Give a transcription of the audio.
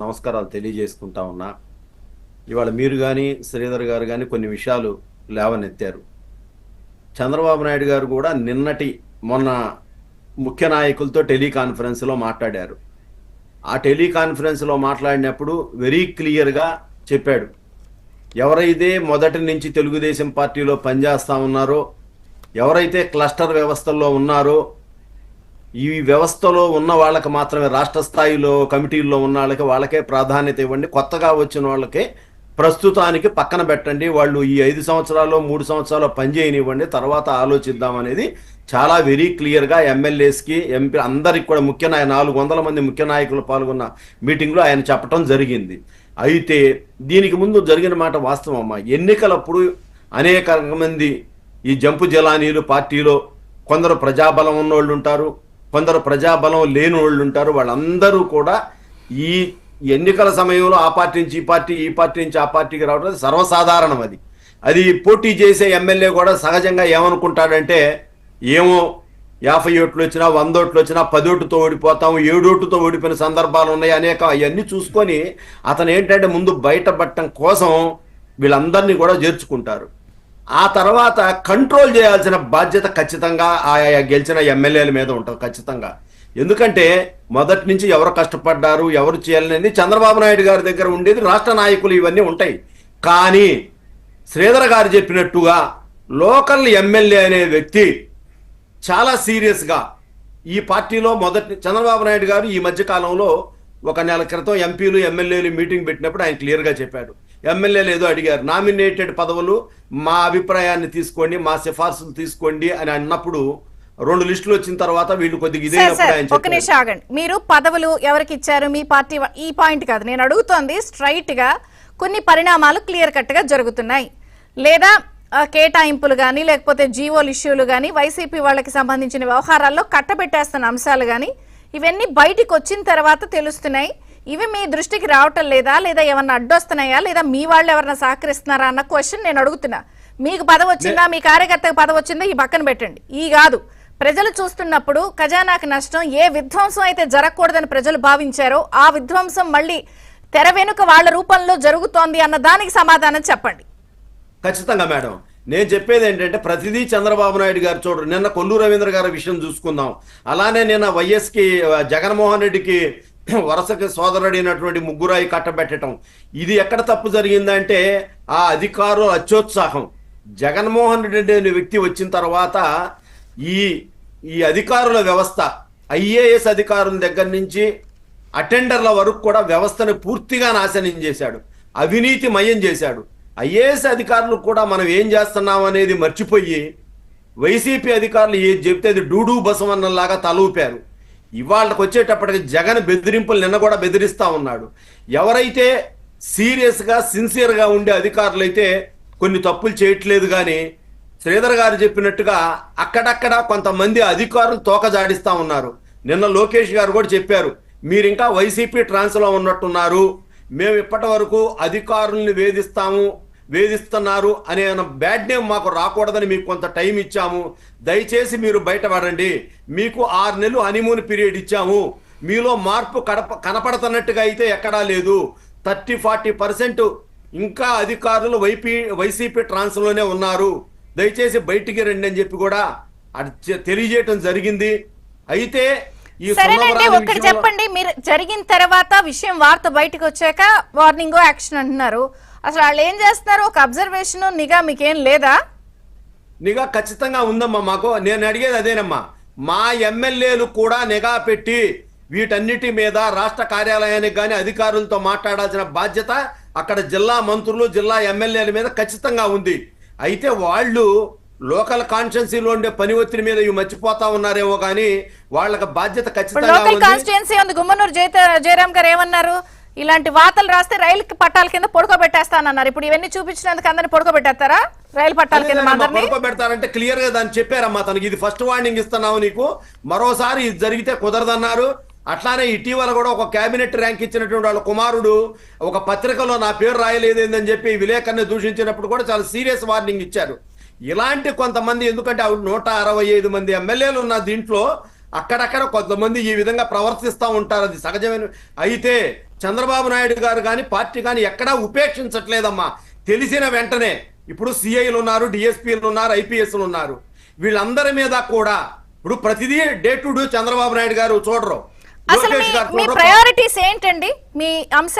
నమస్కారాలు తెలియజేసుకుంటా ఉన్నా. ఇవాళ మీరు కానీ శ్రీధర్ గారు కానీ కొన్ని విషయాలు లేవనెత్తారు. చంద్రబాబు నాయుడు గారు కూడా మొన్న ముఖ్య నాయకులతో టెలికాన్ఫరెన్స్లో మాట్లాడారు. ఆ టెలికాన్ఫరెన్స్లో మాట్లాడినప్పుడు వెరీ క్లియర్గా చెప్పాడు, ఎవరైతే మొదటి నుంచి తెలుగుదేశం పార్టీలో పనిచేస్తూ ఉన్నారో, ఎవరైతే క్లస్టర్ వ్యవస్థల్లో ఉన్నారో, ఈ వ్యవస్థలో ఉన్న వాళ్ళకి మాత్రమే, రాష్ట్ర స్థాయిలో కమిటీల్లో ఉన్న వాళ్ళకే ప్రాధాన్యత ఇవ్వండి, కొత్తగా వచ్చిన వాళ్ళకే ప్రస్తుతానికి పక్కన పెట్టండి, వాళ్ళు ఈ 5 సంవత్సరాలు 3 సంవత్సరాలు పనిచేయనివ్వండి, తర్వాత ఆలోచిద్దామనేది చాలా వెరీ క్లియర్గా ఎమ్మెల్యేస్కి ఎంపీ అందరికి కూడా 400 మంది ముఖ్య నాయకులు పాల్గొన్న మీటింగ్లో ఆయన చెప్పడం జరిగింది. అయితే దీనికి ముందు జరిగిన మాట వాస్తవమ్మా. ఎన్నికలప్పుడు అనేక మంది ఈ జంపు జలానీలు పార్టీలో కొందరు ప్రజాబలం ఉన్నోళ్ళు ఉంటారు, కొందరు ప్రజాబలం లేని వాళ్ళు ఉంటారు. వాళ్ళందరూ కూడా ఈ ఎన్నికల సమయంలో ఆ పార్టీ నుంచి ఈ పార్టీ, ఈ పార్టీ నుంచి ఆ పార్టీకి రావడం సర్వసాధారణం. అది పోటీ చేసే ఎమ్మెల్యే కూడా సహజంగా ఏమనుకుంటాడంటే, ఏమో 50 ఓట్లు వచ్చినా 100 ఓట్లు వచ్చినా 10 ఓటుతో ఓడిపోతాము, 7 ఓటుతో ఓడిపోయిన సందర్భాలు ఉన్నాయి అనేక. అవన్నీ చూసుకొని అతను ఏంటంటే ముందు బయటపడటం కోసం వీళ్ళందరినీ కూడా చేర్చుకుంటారు. ఆ తర్వాత కంట్రోల్ చేయాల్సిన బాధ్యత ఖచ్చితంగా ఆయా గెలిచిన ఎమ్మెల్యేల మీద ఉంటుంది ఖచ్చితంగా. ఎందుకంటే మొదటి నుంచి ఎవరు కష్టపడ్డారు, ఎవరు చేయాలనేది చంద్రబాబు నాయుడు గారి దగ్గర ఉండేది, రాష్ట్ర నాయకులు ఇవన్నీ ఉంటాయి. కానీ శ్రీధర్ గారు చెప్పినట్టుగా లోకల్ ఎమ్మెల్యే అనే వ్యక్తి చాలా సీరియస్గా ఈ పార్టీలో చంద్రబాబు నాయుడు గారు ఈ మధ్యకాలంలో 1 నెల క్రితం ఎంపీలు ఎమ్మెల్యేలు మీటింగ్ పెట్టినప్పుడు ఆయన క్లియర్గా చెప్పాడు, ఎమ్మెల్యేలు ఏదో అడిగారు, నామినేటెడ్ పదవులు మా అభిప్రాయాన్ని తీసుకోండి, మా సిఫార్సులు తీసుకోండి అని అన్నప్పుడు 2 లిస్టులు వచ్చిన తర్వాత వీళ్ళు కొద్దిగా ఇదే. ఒక నిమిషం ఆగండి. మీరు పదవులు ఎవరికి ఇచ్చారు, మీ పార్టీ, ఈ పాయింట్ కాదు నేను అడుగుతోంది. స్ట్రైట్ గా కొన్ని పరిణామాలు క్లియర్ కట్ గా జరుగుతున్నాయి, లేదా కేటాయింపులు కానీ లేకపోతే జీవోల్ ఇష్యూలు కానీ వైసీపీ వాళ్ళకి సంబంధించిన వ్యవహారాల్లో కట్టబెట్టేస్తున్న అంశాలు కానీ ఇవన్నీ బయటికి వచ్చిన తర్వాత తెలుస్తున్నాయి. ఇవి మీ దృష్టికి రావటం లేదా, లేదా ఏమన్నా అడ్డొస్తున్నాయా, లేదా మీ వాళ్ళు ఎవరన్నా సహకరిస్తున్నారా అన్న క్వశ్చన్ నేను అడుగుతున్నా. మీకు పదవి వచ్చిందా, మీ కార్యకర్తకు పదవి వచ్చిందా, ఈ పక్కన పెట్టండి. ఈ కాదు, ప్రజలు చూస్తున్నప్పుడు ఖజానాకి నష్టం, ఏ విధ్వంసం అయితే జరగకూడదని ప్రజలు భావించారో ఆ విధ్వంసం మళ్ళీ తెర వెనుక వాళ్ళ రూపంలో జరుగుతోంది అన్న దానికి సమాధానం చెప్పండి. ఖచ్చితంగా మేడం, నేను చెప్పేది ఏంటంటే ప్రతిదీ చంద్రబాబు నాయుడు గారు చూడరు. నిన్న కొల్లు రవీంద్ర గారి విషయం చూసుకుందాం. అలానే నిన్న వైఎస్కి జగన్మోహన్ రెడ్డికి వరుసకి సోదరుడైనటువంటి ముగ్గురాయి కట్టబెట్టడం, ఇది ఎక్కడ తప్పు జరిగిందంటే ఆ అధికారుల అత్యోత్సాహం. జగన్మోహన్ రెడ్డి అనే వ్యక్తి వచ్చిన తర్వాత ఈ అధికారుల వ్యవస్థ, ఐఏఎస్ అధికారుల దగ్గర నుంచి అటెండర్ల వరకు కూడా వ్యవస్థను పూర్తిగా నాశనం చేశాడు, అవినీతిమయం చేశాడు. ఐఏఎస్ అధికారులు కూడా మనం ఏం చేస్తున్నాం అనేది మర్చిపోయి వైసీపీ అధికారులు ఏది చెప్తే అది డూడు బసవన్నలాగా తలూపారు. ఇవాళకి వచ్చేటప్పటికి జగన్ బెదిరింపులు నిన్న కూడా బెదిరిస్తూ ఉన్నాడు. ఎవరైతే సీరియస్గా సిన్సియర్గా ఉండే అధికారులు అయితే కొన్ని తప్పులు చేయట్లేదు. కానీ శ్రీధర్ గారు చెప్పినట్టుగా అక్కడక్కడ కొంతమంది అధికారులు తోకజాడిస్తూ ఉన్నారు. నిన్న లోకేష్ గారు కూడా చెప్పారు, మీరు ఇంకా వైసీపీ ట్రాన్స్లో ఉన్నట్టున్నారు, మేము ఇప్పటి వరకు అధికారుల్ని వేధిస్తున్నారు అనే బ్యాడ్ నేమ్ మాకు రాకూడదని మీకు కొంత టైం ఇచ్చాము, దయచేసి మీరు బయటపడండి, మీకు 6 నెలలు హనీమూన్ పీరియడ్ ఇచ్చాము, మీలో మార్పు కనపడుతున్నట్టుగా అయితే ఎక్కడా లేదు, 30-40% ఇంకా అధికారులు వైసీపీ ట్రాన్స్లోనే ఉన్నారు, దయచేసి బయటికి రండి అని చెప్పి కూడా తెలియజేయటం జరిగింది. అయితే సరేనండి, ఒకటి చెప్పండి, మీరు జరిగిన తర్వాత విషయం వార్త బయటకు వచ్చాక వార్నింగ్ యాక్షన్ అంటున్నారు. అసలు వాళ్ళు ఏం చేస్తున్నారు, ఒక అబ్జర్వేషన్ నిఘా మీకేం లేదా? నిఘా ఖచ్చితంగా ఉందమ్మా మాకు. నేను అడిగేది అదేనమ్మా, మా ఎమ్మెల్యేలు కూడా నిఘా పెట్టి వీటన్నిటి మీద రాష్ట్ర కార్యాలయానికి కానీ అధికారులతో మాట్లాడాల్సిన బాధ్యత అక్కడ జిల్లా మంత్రులు, జిల్లా ఎమ్మెల్యేల మీద ఖచ్చితంగా ఉంది. అయితే వాళ్ళు లోకల్ కాన్స్టిట్యున్సీలో ఉండే పని ఒత్తిడి మీద ఇవి మర్చిపోతా ఉన్నారేమో, కానీ వాళ్ళకి బాధ్యత ఖచ్చితంగా ఉంది. గుమ్మనూరు జయరామ్ గారు ఏమన్నారు, ఇలాంటి వార్తలు రాస్తే రైలు పట్టాల కింద పడుకోబెట్టేస్తానన్నారు. ఇప్పుడు ఇవన్నీ చూపించినందుకు అందరినీ పడుకోబెట్టేస్తారా రైలు పట్టాల కింద? పడుకోబెడతారంటే క్లియర్ గా దాన్ని చెప్పారమ్మా తనకి, ఇది ఫస్ట్ వార్నింగ్ ఇస్తున్నావు, నీకు మరోసారి ఇది జరిగితే కుదరదన్నారు. అట్లానే ఇటీవల కూడా ఒక కేబినెట్ ర్యాంక్ ఇచ్చినటువంటి వాళ్ళ కుమారుడు ఒక పత్రికలో నా పేరు రాయలేదేందని చెప్పి విలేకరుని దూషించినప్పుడు కూడా చాలా సీరియస్ వార్నింగ్ ఇచ్చారు. ఇలాంటి కొంతమంది, ఎందుకంటే 165 మంది ఎమ్మెల్యేలు ఉన్న దీంట్లో అక్కడక్కడ కొంతమంది ఈ విధంగా ప్రవర్తిస్తూ ఉంటారు, అది సహజమైన. అయితే చంద్రబాబు నాయుడు గారు కానీ పార్టీ కానీ ఎక్కడా ఉపేక్షించట్లేదమ్మా. తెలిసిన వెంటనే ఇప్పుడు సిఐలు ఉన్నారు, డిఎస్పీలు ఉన్నారు, ఐపీఎస్లు ఉన్నారు. వీళ్ళందరి మీద కూడా ఇప్పుడు ప్రతిదీ day to day Chandrababu Naidu గారు చూడరు, అసలు లోకేష్ గారు మీ చూడరు. ప్రయారిటీస్ ఏంటండి? మీ అంశం